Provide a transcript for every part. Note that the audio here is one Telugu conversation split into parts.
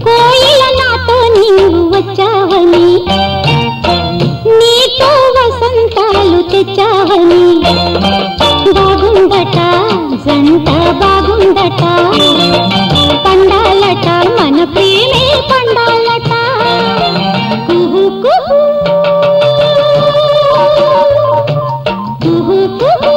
కోయిల నాతో నీవు వచ్చావని, నీతో వసంతాలు తెచ్చావని, బాగుందట జంట బాగుందట, పండాలట మన ప్రేమే పండాలట. కుహు కుహు కుహు కుహు.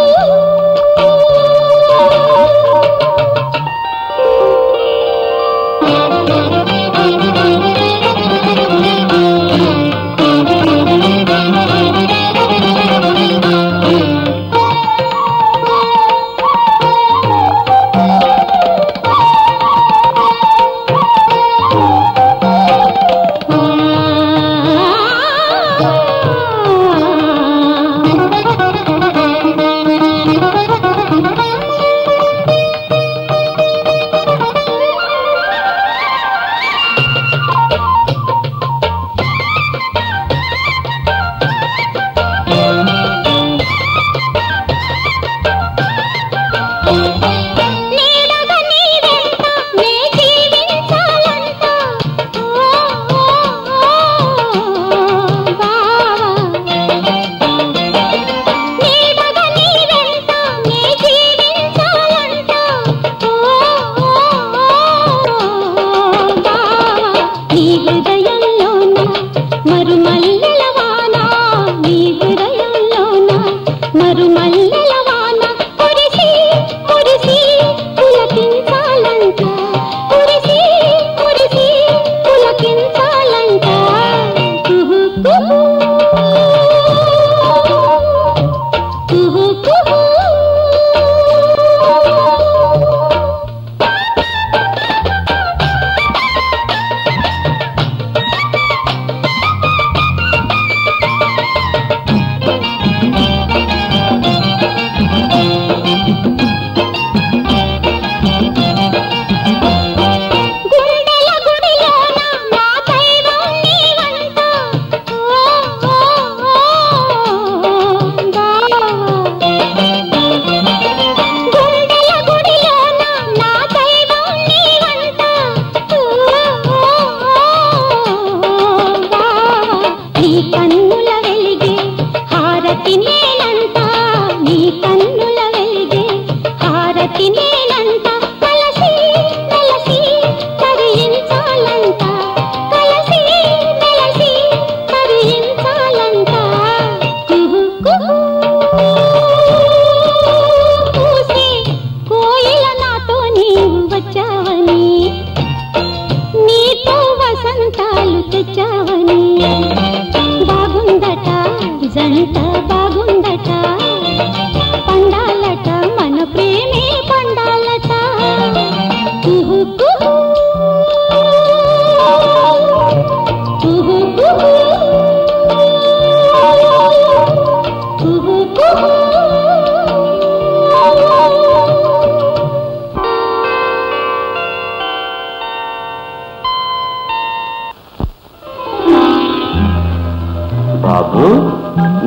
బాబు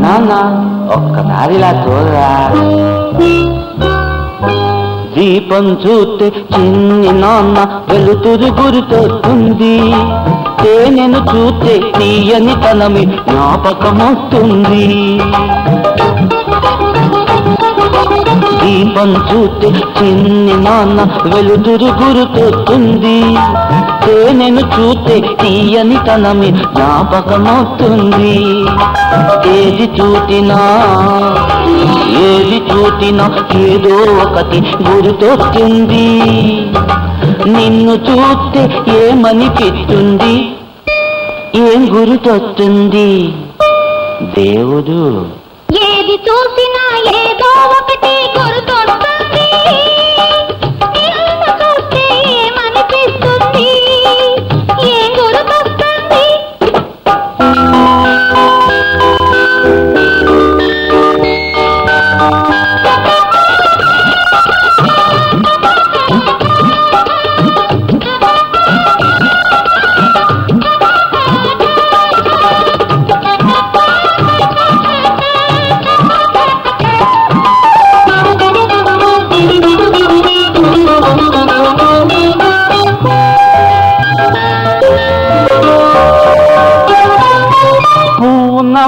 నాన్న ఒక్కసారిలా చూడరా. దీపం చూస్తే చిన్ని నాన్న వెలుతురు గురితొస్తుంది, తేనెను చూస్తే తీయని తనమి జ్ఞాపకమొస్తుంది. దీపం చూస్తే చిన్ని నాన్న వెలుతురు గురితొస్తుంది, తేనెను చూస్తే తీయని తనమి జ్ఞాపకమొస్తుంది. ఏది చూసినా ఏదో ఒకటి గుర్తొస్తుంది. నిన్ను చూస్తే ఏమనిపిస్తుంది, ఏం గుర్తొస్తుంది దేవుడు? ఏది చూసినా ఏదో ఒకటి గుర్తొస్తుంది, నిన్ను చూస్తే ఏమనిపిస్తుంది, ఏం గుర్తొస్తుంది?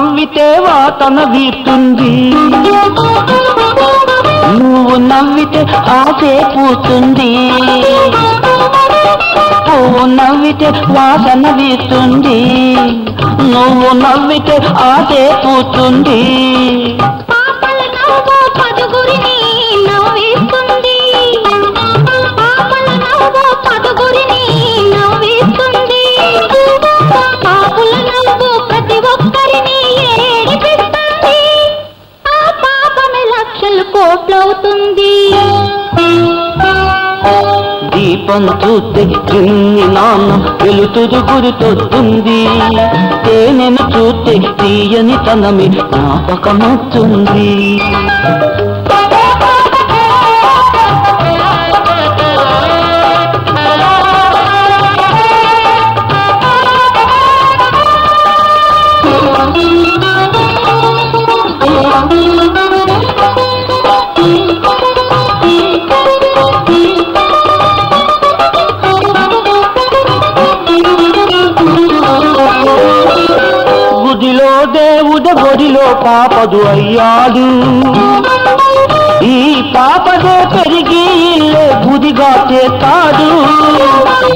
నవ్వితే వాతన వీస్తుంది, నువ్వు నవ్వితే ఆసే పూస్తుంది. పువ్వు నవ్వితే వాసన వీస్తుంది, నువ్వు నవ్వితే ఆసే పూస్తుంది. పాపల నవ్వు పదుగురిని నవ్విస్తుంది, పాపల నవ్వు పదుగురిని నవ్విస్తుంది. పాపుల నవ్వు ప్రతి ఒక్కరిని ఏడిపిస్తుంది, ఆ పాపమే లక్షలు కోట్లవుతుంది. దీపం చూస్తే చిన్ని నాన్న వెలుతురు గురితొస్తుంది, తేనెను చూస్తే తీయని తనమి జ్ఞాపకమవుతుంది. గుడిలో దేవుడు బొడిలో పాపదు అయ్యాడు, ఈ పాపదే పెరిగి ఇల్లే గుడిగా చేస్తాడు.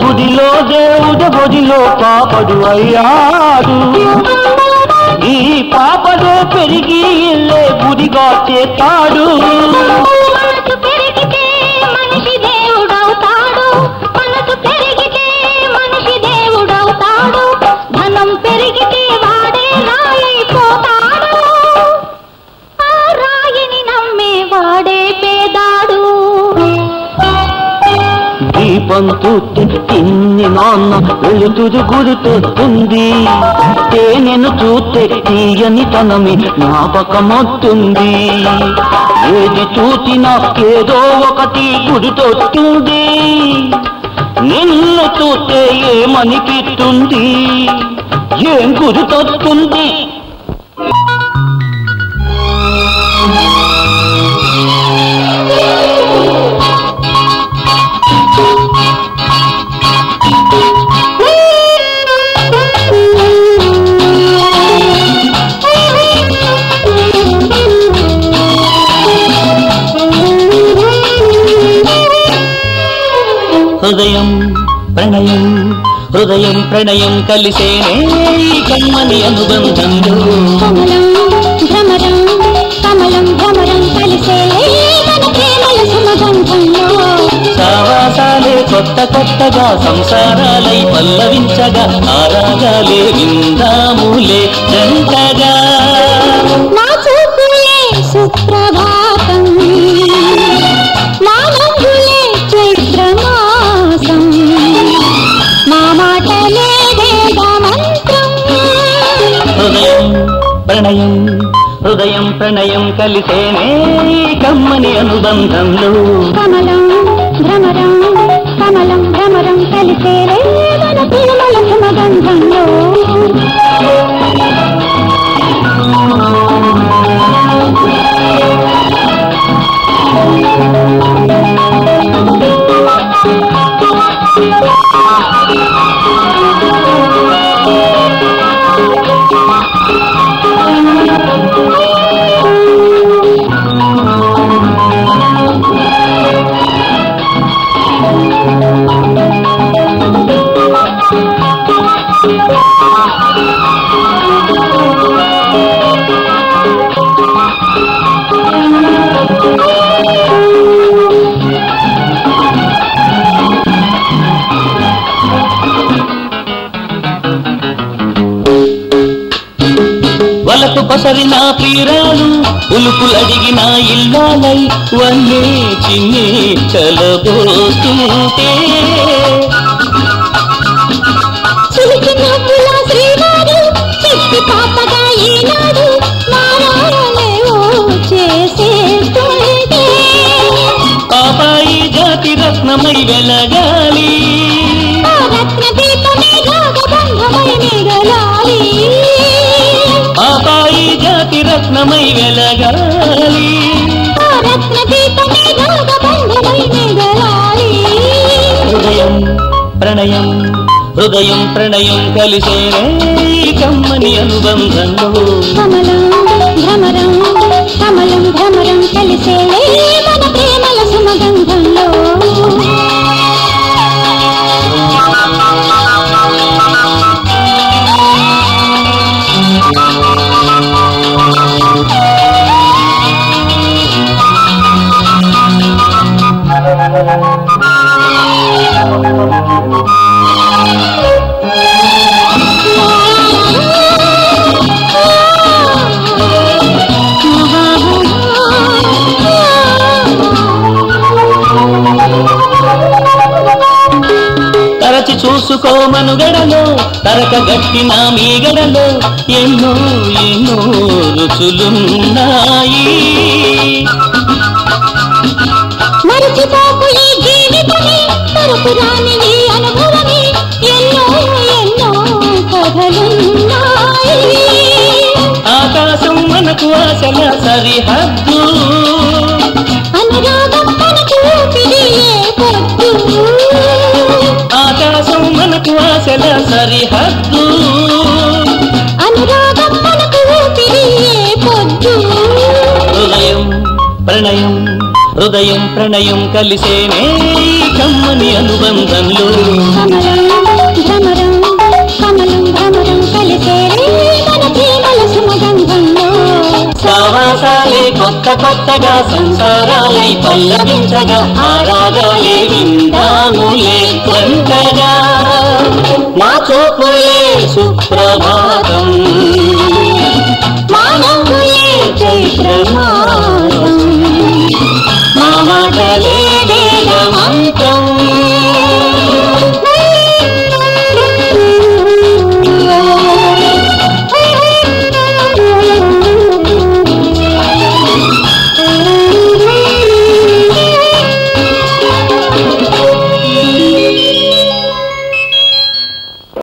గుడిలో దేవుడు బొడిలో పాపడు అయ్యాడు, ఈ పాపదే పెరిగి ఇల్లే గుడిగా చేస్తాడు. మనసు పెరిగితే మనిషి దేవుడవుతాడు, మనసు పెరిగితే మనిషి దేవుడవుతాడు. ధనం పెరిగితే వాడే రాయైపోతాడు, ఆ రాయిని నమ్మే వాడే పేదాడు. దీపం చూస్తే చిన్ని నాన్న వెలుతురు గురితొస్తుంది, తేనెను చూస్తే తీయని తనమి జ్ఞాపకమవుతుంది. ఏది చూసినా ఏదో ఒకటి గురితొస్తుంది, నిన్ను చూస్తే ఏమనిపిస్తుంది, ఏం గురితొస్తుంది? హృదయం ప్రణయం హృదయం ప్రణయం కలిసేనే కమ్మని అనుబంధంలో, కమలం భ్రమరం కమలం భ్రమరం కలిసే మన ప్రేమల సుమగంధంలో. సావాసాలే కొత్త కొత్తగా సంసారాలై పల్లవించగా, ఆరాగాలే విందాములే జంటగా. నా చూపులే సుప్రభాతం, నా రంగులే చైత్రమాసం, మా మాటలే వేదమంత్రం. హృదయం ప్రణయం హృదయం ప్రణయం కలిసేనే కమ్మని అనుబంధంలో, కమలం భ్రమరం కమలం భ్రమరం కలిసే మన ప్రేమల సుమగంధంలో. వలకు పసరిన ప్రియురాలు ఉలుపులడిగిన ఇల్లాలై వల్లే చిన్ని చలబోతుంటే, చిలికిన పుల శ్రీవారు చిట్టి పాపగా ఈనాడు మారాలేవో చేసేస్తుంటే, పాపాయి జాతి రత్నమై వెలగాలి, ఆ రత్న దీపమే రాగబంధమై మిగలాలి, పాపాయి జాతి రత్నమై వెలగాలి. ఆ రత్న దీపమే రాగబంధమై మిగలాలి. హృదయం ప్రణయం హృదయం ప్రణయం కలిసేనే ఈ కమ్మని అనుబంధంలో కమలం భ్రమరం కమలం భ్రమరం కలిసే మన ప్రేమల సుమగంధంలో తరచి చూసుకోమనుగడలో తరక గట్టిన మీగడలో ఎన్నో ఎన్నో రుచులున్నాయి మరచిపోకు ఈ జీవితమే తరపురాని ఈ అనుభవమే ఎన్నో ఎన్నో కథలున్నాయి ఆకాశం మనకు ఆశల సరిహద్దు అనురాగం మనకు ఊపిరి పొద్దు ఆకాశం మనకు ఆశల సరిహద్దు అనురాగం మనకు ఊపిరి పొద్దు హృదయం ప్రణయం హృదయం ప్రణయం కలిసేనే ఈ కమ్మని అనుబంధంలో కమలం భ్రమరం కమలం భ్రమరం కలిసే మన ప్రేమల సుమగంధంలో సావాసాలే కొత్త కొత్తగా సంసారాలై పల్లవించగా ఆరాగాలే విందాములే కొంతగా మా చూపులే సుప్రభాతం మానవులే చైత్రమా